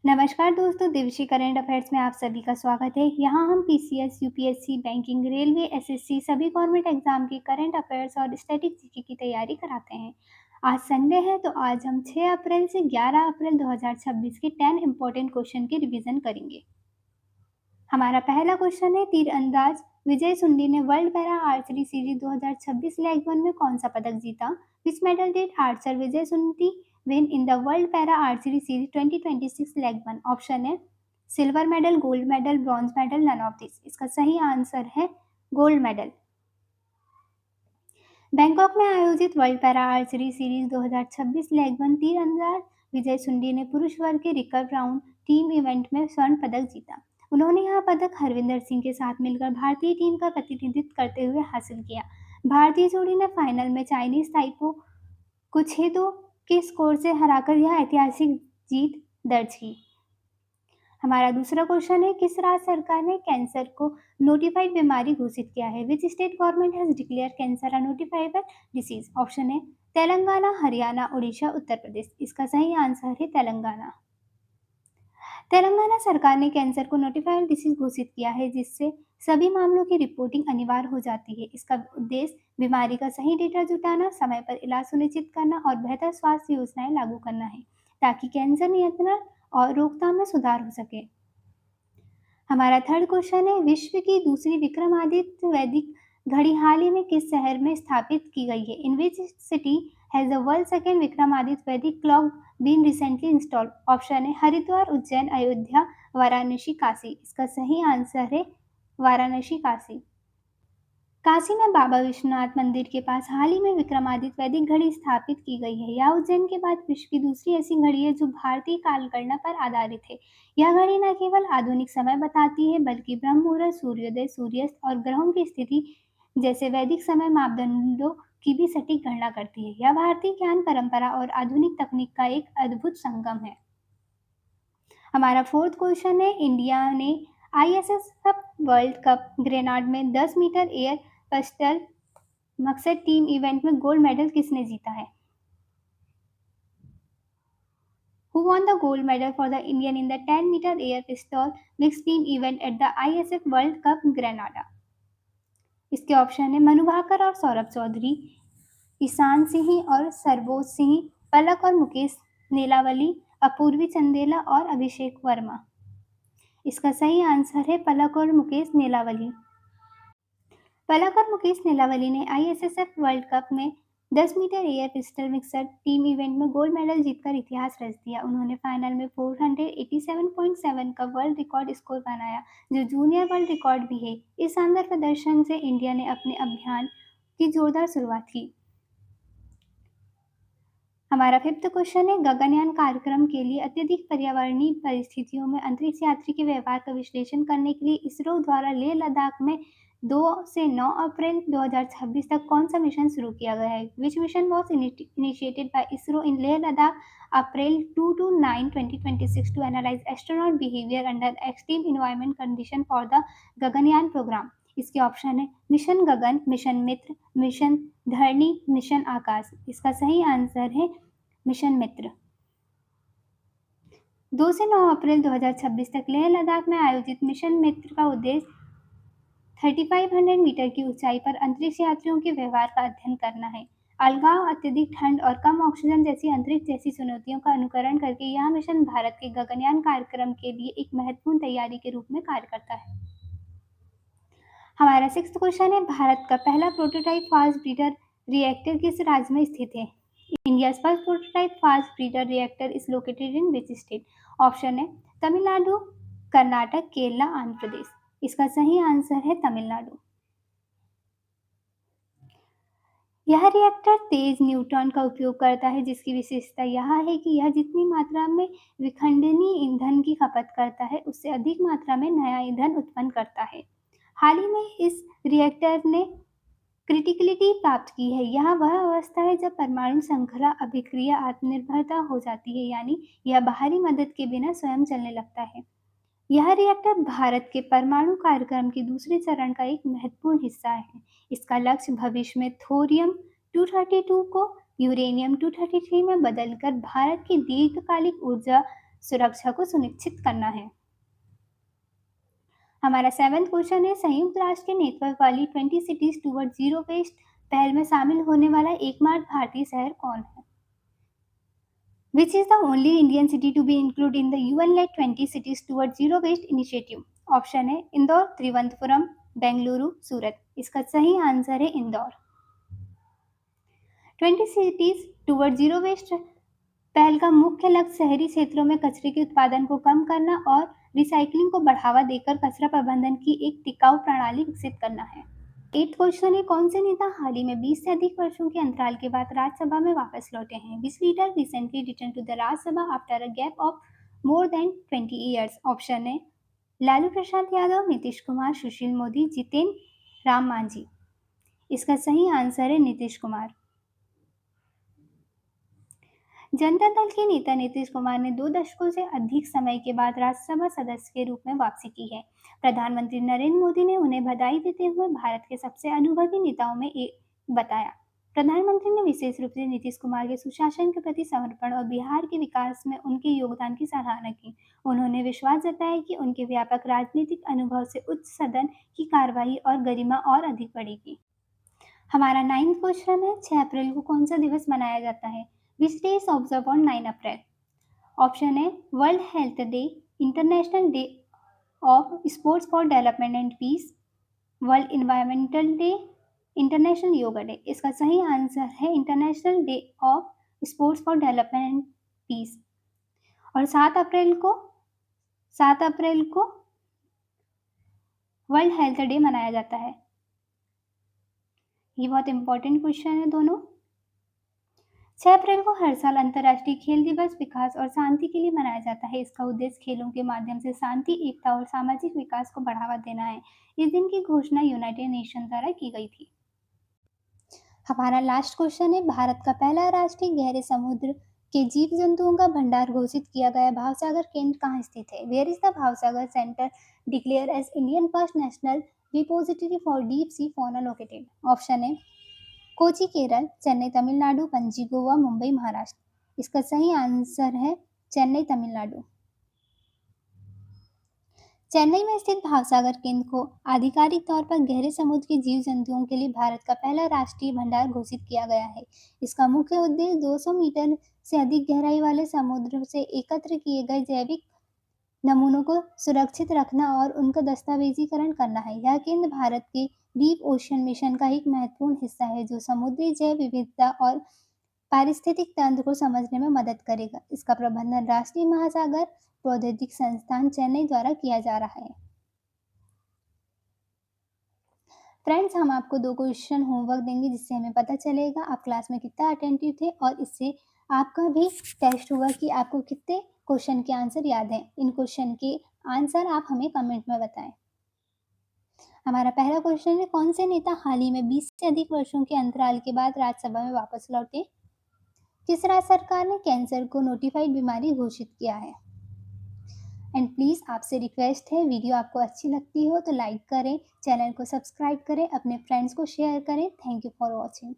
नमस्कार दोस्तों, Devshri current affairs में आप सभी का स्वागत है। यहाँ हम PCS, UPSC, banking, railway, SSC सभी गवर्नमेंट एग्जाम की करंट अफेयर्स और स्टैटिक जीके की तैयारी कराते हैं। आज संडे है तो आज हम 6 अप्रैल से 11 अप्रैल 2026 के 10 इम्पोर्टेंट क्वेश्चन की रिवीजन करेंगे। हमारा पहला क्वेश्चन है, तीरंदाज विजय सुंडी ने world para archery series 2026 leg one में कौन सा पदक जीता? Which medal did archer Vijay Sundi win in the world para archery series 2026 leg one? Option है silver medal, gold medal, bronze medal, none of this. इसका सही आंसर है गोल्ड मेडल। बैंकॉक में आयोजित world para archery series 2026 leg one तीरंदाज विजय सुंडी ने पुरुष वर्ग के रिकर्व राउंड टीम इवेंट में स्वर्ण पदक जीता। उन्होंने यह पदक हरविंदर सिंह के साथ मिलकर भारतीय टीम का प्रतिनिधित्व करते हुए हासिल किया। भारतीय जोड़ी ने फाइनल में चाइनीज ताइपो को 6-2 के स्कोर से हराकर यह ऐतिहासिक जीत दर्ज की। हमारा दूसरा क्वेश्चन है, किस राज्य सरकार ने कैंसर को नोटिफाइड बीमारी घोषित किया है? Which state government has declare cancer a notifiable disease? Option है तेलंगाना, हरियाणा, उड़ीसा, उत्तर प्रदेश। इसका सही आंसर है तेलंगाना। तेलंगाना सरकार ने कैंसर को नोटिफाइड डिसीज घोषित किया है, जिससे सभी मामलों की रिपोर्टिंग अनिवार्य हो जाती है। इसका उद्देश्य बीमारी का सही डेटा जुटाना, समय पर इलाज सुनिश्चित करना और बेहतर स्वास्थ्य योजनाएं लागू करना है, ताकि कैंसर नियंत्रण और रोकथाम में सुधार हो सके। हमारा थर्ड क्वेश्चन है, विश्व की दूसरी विक्रमादित्य वैदिक घड़ी हाल ही में किस शहर में स्थापित की गई है? In which city has the world second Vikramaditya Vedic clock been recently installed? Option है हरिद्वार, उज्जैन, अयोध्या, वाराणसी, काशी। इसका सही आंसर है वाराणसी, काशी। काशी में बाबा विश्वनाथ मंदिर के पास हाल ही में विक्रमादित्य वैदिक घड़ी स्थापित की गई है। यह उज्जैन के बाद विश्व की दूसरी ऐसी घड़ी है जो भारतीय कालगणना पर आधारित है। यह घड़ी न केवल आधुनिक समय बताती है, बल्कि ब्रह्म मुहूर्त, सूर्योदय, सूर्यास्त और ग्रहों की स्थिति जैसे वैदिक समय मापदंडों की भी सटीक गणना करती है। यह भारतीय ज्ञान परंपरा और आधुनिक तकनीक का एक अद्भुत संगम है। हमारा फोर्थ क्वेश्चन है, इंडिया ने आईएसएसएफ वर्ल्ड कप ग्रेनाड में 10 मीटर एयर पिस्टल मकसद टीम इवेंट में गोल्ड मेडल किसने जीता है? Who won the gold medal for the Indian in the 10 meter air pistol mixed team event at the ISF World Cup Grenada? इसके option है मनु भाकर और सौरभ चौधरी, ईशान सिंह और सरबोज सिंह, पलक और मुकेश नेलावली, अपूर्वी चंदेला और अभिषेक वर्मा। इसका सही आंसर है पलक और मुकेश नेलावली। पलक और मुकेश नेलावली ने आईएसएसएफ वर्ल्ड कप में 10 metre air pistol mixer team event में गोल्ड मेडल जीतकर इतिहास रच दिया। उन्होंने फाइनल में 487.7 का वर्ल्ड रिकॉर्ड स्कोर बनाया, जो जूनियर वर्ल्ड रिकॉर्ड भी है। इस शानदार प्रदर्शन से इंडिया ने अपने अभियान की जोरदार शुरुआत की। हमारा फिफ्थ क्वेश्चन है, गगनयान कार्यक्रम के लिए अत्यधिक पर्यावरणीय परिस्थितियों में अंतरिक्ष यात्री के व्यवहार का विश्लेषण करने के लिए इसरो द्वारा लेह लद्दाख में 2 से 9 अप्रैल 2026 तक कौन सा मिशन शुरू किया गया है? Which mission was initiated by ISRO in Leh Ladakh April 2 to 9 2026 to analyse astronaut behaviour under extreme environment condition for the Gaganyaan programme? इसके ऑप्शन है mission Gagan, mission Mitra, mission Dharani, mission Akash. इसका सही आंसर है मिशन मित्र। 2 से 9 अप्रैल 2026 तक लेह लद्दाख में आयोजित मिशन मित्र का उद्देश्य 3500 मीटर की ऊंचाई पर अंतरिक्ष यात्रियों के व्यवहार का अध्ययन करना है। अलगाव, अत्यधिक ठंड और कम ऑक्सीजन जैसी अंतरिक्ष जैसी चुनौतियों का अनुकरण करके यह मिशन भारत के गगनयान कार्यक्रम के लिए एक महत्वपूर्ण तैयारी के रूप में कार्य करता है। हमारा सिक्स्थ क्वेश्चन है, भारत का पहला प्रोटोटाइप फास्ट ब्रीडर रिएक्टर किस राज्य में स्थित है? India's first prototype fast breeder reactor is located in which state? Option है तमिलनाडु, कर्नाटक, केरला, आंध्र प्रदेश। इसका सही आंसर है तमिलनाडु। यह रिएक्टर तेज न्यूट्रॉन का उपयोग करता है, जिसकी विशेषता यह है कि यह जितनी मात्रा में विखंडनीय ईंधन की खपत करता है, उससे अधिक मात्रा में नया ईंधन उत्पन्न करता है। हाल ही में इस रिएक्टर ने क्रिटिकलिटी प्राप्त की है। यह वह अवस्था है जब परमाणु श्रृंखला अभिक्रिया आत्मनिर्भरता हो जाती है, यानी यह बाहरी मदद के बिना स्वयं चलने लगता है। यह रिएक्टर भारत के परमाणु कार्यक्रम के दूसरे चरण का एक महत्वपूर्ण हिस्सा है। इसका लक्ष्य भविष्य में थोरियम 232 को यूरेनियम 233 में बदलकर भारत की दीर्घकालिक ऊर्जा सुरक्षा को सुनिश्चित करना है। हमारा 7th क्वेश्चन है, संयुक्त राष्ट्र के नेतृत्व वाली 20 सिटीज टुवर्ड जीरो वेस्ट पहल में शामिल होने वाला एकमात्र भारतीय शहर कौन है? Which is the only Indian city to be included in the UN-led 20 cities towards zero waste initiative? Option है इंदौर, त्रिवंतपुरम, बेंगलुरु, सूरत। इसका सही आंसर है Indore. 20 cities toward zero waste पहल का मुख्य लक्ष्य शहरी क्षेत्रों में कचरे के उत्पादन को कम करना और रिसाइकलिंग को बढ़ावा देकर कचरा प्रबंधन की एक टिकाऊ प्रणाली विकसित करना है। 8th क्वेश्चन है, कौन से नेता हाल ही में 20 से अधिक वर्षों के अंतराल के बाद राज्यसभा में वापस लौटे हैं? विच leader recently return to the Rajya Sabha after a gap of more than 20 years? Option है लालू प्रसाद यादव, नीतीश कुमार, सुशील मोदी, जितेन राम मांझी। इसका सही आंसर है नीतीश कुमार। जनता दल के नेता नीतीश कुमार ने 2 दशकों से अधिक समय के बाद राज्यसभा सदस्य के रूप में वापसी की है। प्रधानमंत्री नरेंद्र मोदी ने उन्हें बधाई देते हुए भारत के सबसे अनुभवी नेताओं में एक बताया। प्रधानमंत्री ने विशेष रूप से नीतीश कुमार के सुशासन के प्रति समर्पण और बिहार के विकास में उनके योगदान की सराहना की। उन्होंने विश्वास जताया कि उनके व्यापक राजनीतिक अनुभव से उच्च सदन की कार्यवाही और गरिमा और अधिक बढ़ेगी। हमारा 9th क्वेश्चन है, 6 अप्रैल को कौन सा दिवस मनाया जाता है? Which day is observed on 9 April? Option है world health day, international day of sports for development and peace, world environmental day, international yoga day. इसका सही आंसर है international day of sports for development and peace. और 7 अप्रैल को world health day मनाया जाता है। ये बहुत इंपॉर्टेंट क्वेश्चन है दोनों। 6 अप्रैल को हर साल अंतर्राष्ट्रीय खेल दिवस विकास और शांति के लिए मनाया जाता है। इसका उद्देश्य खेलों के माध्यम से शांति, एकता और सामाजिक विकास को बढ़ावा देना है। इस दिन की घोषणा यूनाइटेड नेशन द्वारा की गई थी। हमारा लास्ट क्वेश्चन है, भारत का पहला राष्ट्रीय गहरे समुद्र के जीव जंतुओं का भंडार घोषित किया गया भावसागर केंद्र कहाँ स्थित है? Where is the Bhavsagar centre declare as Indian first national repository for deep sea fauna located? Option है कोची केरल, चेन्नई तमिलनाडु, पणजी गोवा, मुंबई महाराष्ट्र। इसका सही आंसर है चेन्नई तमिलनाडु। चेन्नई में स्थित भावसागर केंद्र को आधिकारिक तौर पर गहरे समुद्र के जीव जंतुओं के लिए भारत का पहला राष्ट्रीय भंडार घोषित किया गया है। इसका मुख्य उद्देश्य 200 मीटर से अधिक गहराई वाले समुद्र से एकत्र किए गए जैविक नमूनों को सुरक्षित रखना और उनका दस्तावेजीकरण करना है। यह केंद्र भारत के डीप ओशन मिशन का एक महत्वपूर्ण हिस्सा है जो समुद्री जैव विविधता और पारिस्थितिक तंत्र को समझने में मदद करेगा। इसका प्रबंधन राष्ट्रीय महासागर प्रौद्योगिकी संस्थान चेन्नई द्वारा किया जा रहा है। फ्रेंड्स, हम आपको 2 क्वेश्चन होमवर्क देंगे जिससे हमें पता चलेगा आप क्लास में कितना अटेंटिव थे और इससे आपका भी टेस्ट होगा कि आपको कितने क्वेश्चन के आंसर याद हैं। इन क्वेश्चन के आंसर आप हमें कमेंट में बताएं। हमारा पहला क्वेश्चन है, कौन से नेता हाल ही में 20 से अधिक वर्षों के अंतराल के बाद राज्यसभा में वापस लौटे? किस राज्य सरकार ने कैंसर को नोटिफाइड बीमारी घोषित किया है? एंड प्लीज़ आपसे रिक्वेस्ट है, वीडियो आपको अच्छी लगती हो तो लाइक करें, चैनल को सब्सक्राइब करें, अपने फ्रेंड्स को शेयर करें। Thank you for watching.